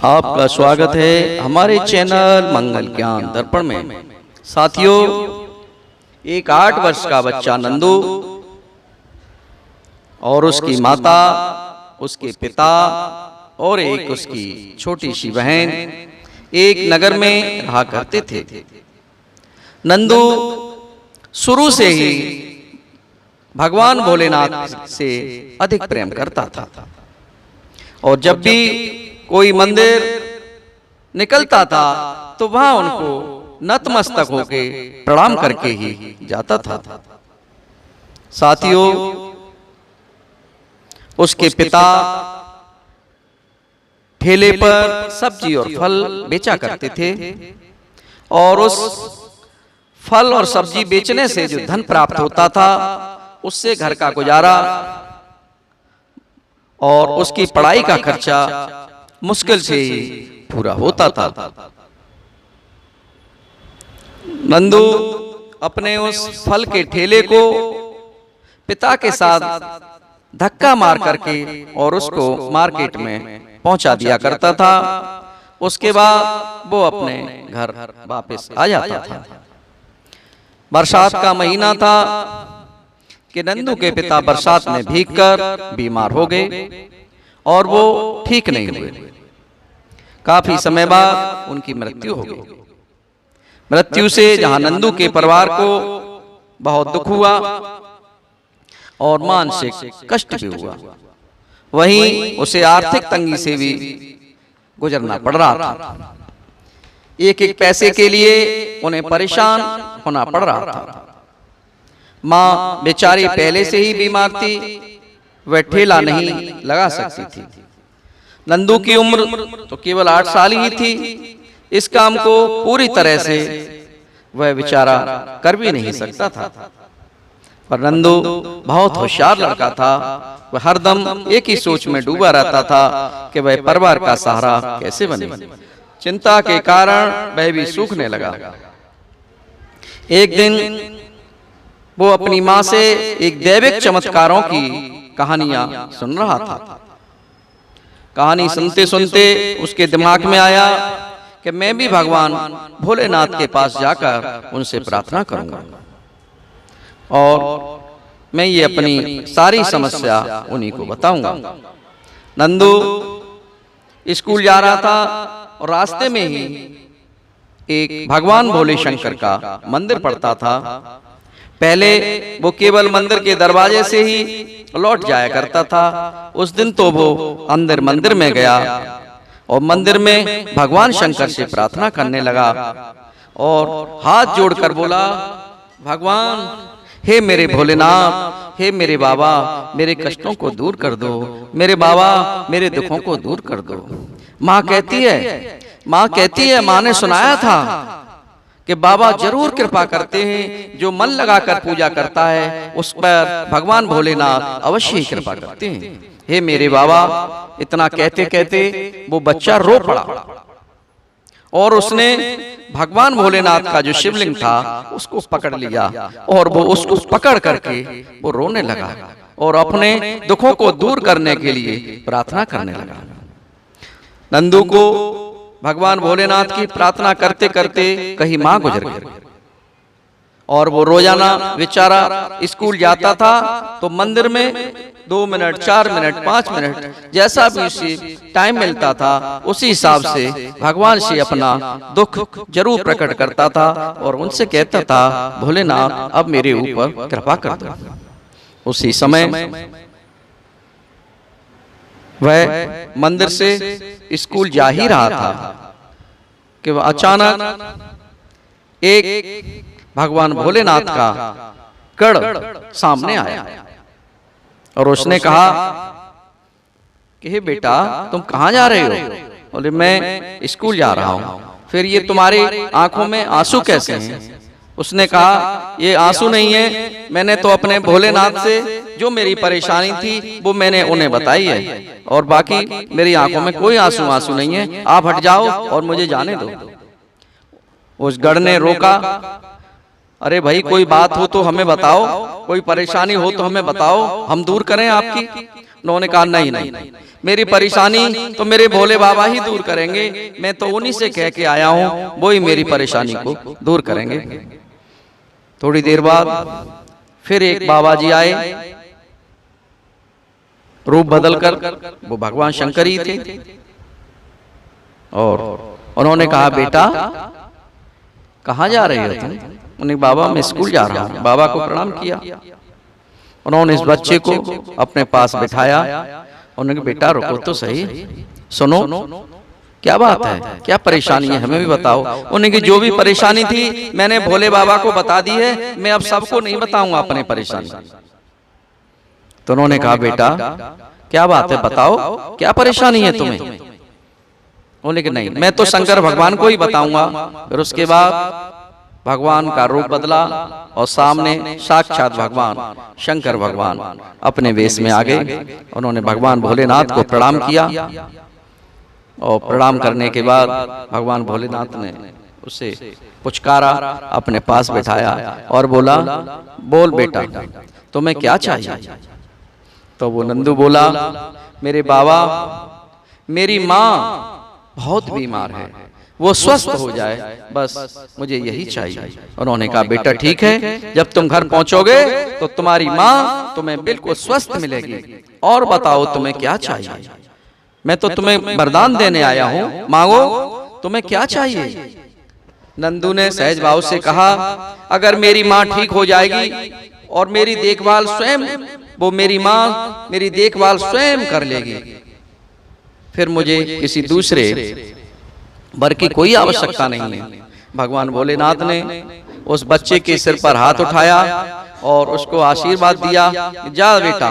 आपका स्वागत है हमारे चैनल मंगल ज्ञान दर्पण में। साथियों, एक 8 वर्ष का बच्चा नंदू और उसकी माता, उसके पिता और एक उसकी छोटी सी बहन एक नगर में रहा करते थे। नंदू शुरू से ही भगवान भोलेनाथ से अधिक प्रेम करता था और जब भी कोई मंदिर निकलता था तो वहां उनको नतमस्तक होके प्रणाम करके ही जाता था। साथियों, उसके पिता ठेले पर सब्जी और फल बेचा करते थे और उस फल और सब्जी बेचने से जो धन प्राप्त होता था उससे घर का गुजारा और उसकी पढ़ाई का खर्चा मुश्किल से ही पूरा होता था। नंदू अपने उस फल के ठेले को पिता के साथ धक्का मार करके और उसको मार्केट में पहुंचा दिया करता था। उसके बाद वो अपने घर वापस आ जाता था। बरसात का महीना था कि नंदू के पिता बरसात में भीगकर बीमार हो गए और वो ठीक नहीं हुए। काफी समय बाद उनकी मृत्यु हो गई। मृत्यु से जहां नंदू के परिवार को बहुत दुख हुआ और मानसिक कष्ट भी हुआ, वहीं उसे आर्थिक तंगी से भी गुजरना पड़ रहा था। एक एक पैसे के लिए उन्हें परेशान होना पड़ रहा था। माँ बेचारी पहले से ही बीमार थी, वह ठेला नहीं लगा सकती थी। नंदू की उम्र तो केवल 8 साल ही थी। इस काम को पूरी तरह से वह बेचारा कर भी नहीं सकता था। पर नंदू बहुत होशियार लड़का था। वह हरदम एक ही सोच में डूबा रहता था कि वह परिवार का सहारा कैसे बने। चिंता के कारण वह भी सूखने लगा। एक दिन वो अपनी माँ से एक दैविक चमत्कारों की कहानियां सुन रहा था। कहानी सुनते सुनते उसके दिमाग में आया कि मैं भी भगवान भोलेनाथ के पास जाकर उनसे प्रार्थना करूंगा और मैं ये अपनी सारी समस्या उन्हीं को बताऊंगा। नंदू स्कूल जा रहा था और रास्ते में ही एक भगवान भोले शंकर का मंदिर पड़ता था। पहले वो केवल मंदिर के दरवाजे से ही लौट जाया करता था। उस दिन तो वो अंदर मंदिर में गया और मंदिर में भगवान शंकर से प्रार्थना करने लगा और हाथ जोड़कर बोला, भगवान, हे मेरे भोलेनाथ, हे मेरे बाबा, मेरे कष्टों को दूर कर दो। मेरे बाबा, मेरे दुखों को दूर कर दो। माँ कहती है, माँ ने सुनाया था कि बाबा जरूर कृपा करते हैं। जो मन लगाकर पूजा करता है उस पर भगवान भोलेनाथ अवश्य ही कृपा करते हैं। हे मेरे बाबा। इतना कहते कहते वो बच्चा रो पड़ा और उसने भगवान भोलेनाथ का जो शिवलिंग था उसको पकड़ लिया और वो उसको पकड़ करके वो रोने लगा और अपने दुखों को दूर करने के लिए प्रार्थना करने लगा। नंदू को भगवान भोलेनाथ की प्रार्थना करते करते कहीं माँ गुजर गई और वो रोजाना बेचारा स्कूल जाता था तो मंदिर में 2 मिनट, 4 मिनट, 5 मिनट जैसा भी उसे टाइम मिलता था उसी हिसाब से भगवान से अपना दुख जरूर प्रकट करता था और उनसे कहता था, भोलेनाथ अब मेरे ऊपर कृपा कर दो। उसी समय वह मंदिर से स्कूल जा ही रहा था कि वह अचानक एक भगवान भोलेनाथ का गढ़ सामने आया और उसने कहा कि हे बेटा, तुम कहाँ जा रहे हो? बोले, मैं स्कूल जा रहा हूँ। फिर ये तुम्हारी आंखों में आंसू कैसे हैं? उसने कहा, ये आंसू नहीं है, मैंने तो अपने भोलेनाथ से जो मेरी परेशानी थी वो मैंने उन्हें बताई है और बाकी मेरी आंखों में कोई आंसू नहीं है। आप हट जाओ और मुझे जाने दो। उस गढ़ ने रोका, अरे भाई, कोई बात हो तो हमें बताओ, कोई परेशानी हो तो हमें बताओ, हम दूर करें आपकी। उन्होंने कहा नहीं नहीं, मेरी परेशानी तो मेरे भोले बाबा ही दूर करेंगे, मैं तो उन्हीं से कह के आया हूं, वो ही मेरी परेशानी को दूर करेंगे। थोड़ी देर बाद फिर एक बाबा जी आए, रूप बदलकर, वो भगवान शंकर ही थे, और उन्होंने कहा बेटा कहाँ जा रहे हो तुम? उन्हें बाबा मैं स्कूल जा रहा हूँ। बाबा को प्रणाम किया, उन्होंने इस बच्चे को अपने पास बिठाया, उन्होंने कहा बेटा रुको तो सही, सुनो क्या बात है, क्या परेशानी है, हमें भी बताओ। उन्होंने की जो भी परेशानी थी मैंने भोले बाबा को बता दी है, मैं अब सबको नहीं बताऊंगा अपनी परेशानी। तो उन्होंने कहा बेटा क्या बात है, बताओ क्या परेशानी है तुम्हें? उन्होंने कहा नहीं, मैं तो शंकर भगवान को ही बताऊंगा। फिर उसके बाद भगवान का रूप बदला और सामने साक्षात भगवान शंकर भगवान अपने वेश में आ गए। उन्होंने भगवान भोलेनाथ को प्रणाम किया, और प्रणाम करने के बाद भगवान भोलेनाथ ने उसे पुचकारा, अपने पास बिठाया और बोला बोल बेटा तुम्हें क्या चाहिए? तो वो नंदू बोला मेरे बाबा मेरी माँ बहुत बीमार है, वो स्वस्थ हो जाए, बस मुझे यही चाहिए। उन्होंने कहा बेटा ठीक है, जब तुम घर पहुंचोगे तो तुम्हारी माँ तुम्हें बिल्कुल स्वस्थ मिलेगी, और बताओ तुम्हें क्या चाहिए? मैं तो तुम्हें वरदान देने आया हूँ, मांगो तुम्हें क्या चाहिए? नंदू ने सहज भाव से कहा अगर मेरी माँ ठीक हो जाएगी और मेरी देखभाल स्वयं, वो मेरी माँ मेरी देखभाल स्वयं कर लेगी, फिर मुझे किसी दूसरे वर की कोई आवश्यकता नहीं है। भगवान भोलेनाथ ने उस बच्चे के सिर पर हाथ उठाया और उसको आशीर्वाद दिया, जा बेटा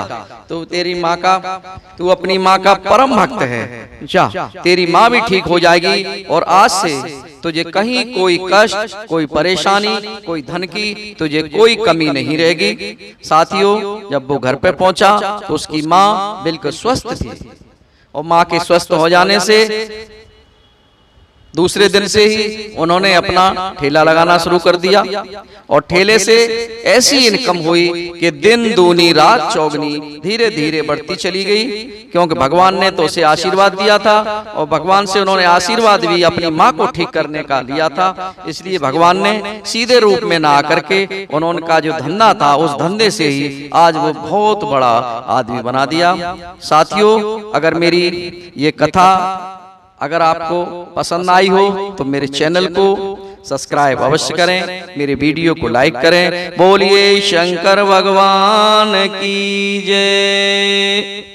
तू अपनी माँ का परम भक्त है, जा तेरी माँ भी ठीक हो जाएगी, और आज से तुझे कहीं कोई कष्ट, कोई परेशानी, कोई धन की तुझे कोई कमी नहीं रहेगी। साथियों जब वो घर पे पहुंचा तो उसकी माँ बिल्कुल स्वस्थ थी, और माँ के स्वस्थ हो जाने से दूसरे दिन से ही उन्होंने अपना ठेला लगाना शुरू कर दिया, और ठेले से ऐसी इनकम हुई कि दिन दूनी रात चौगनी धीरे धीरे बढ़ती चली गई, क्योंकि भगवान ने तो उसे आशीर्वाद दिया था, और भगवान से उन्होंने आशीर्वाद भी अपनी माँ को ठीक करने का लिया था। इसलिए भगवान ने सीधे रूप में ना आकर के उन्होंने का जो धंधा था उस धंधे से ही आज वो बहुत बड़ा आदमी बना दिया। साथियों अगर मेरी ये कथा अगर आपको पसंद आई हो तो मेरे चैनल को सब्सक्राइब अवश्य करें, मेरे वीडियो को लाइक करें। बोलिए शंकर भगवान की जय।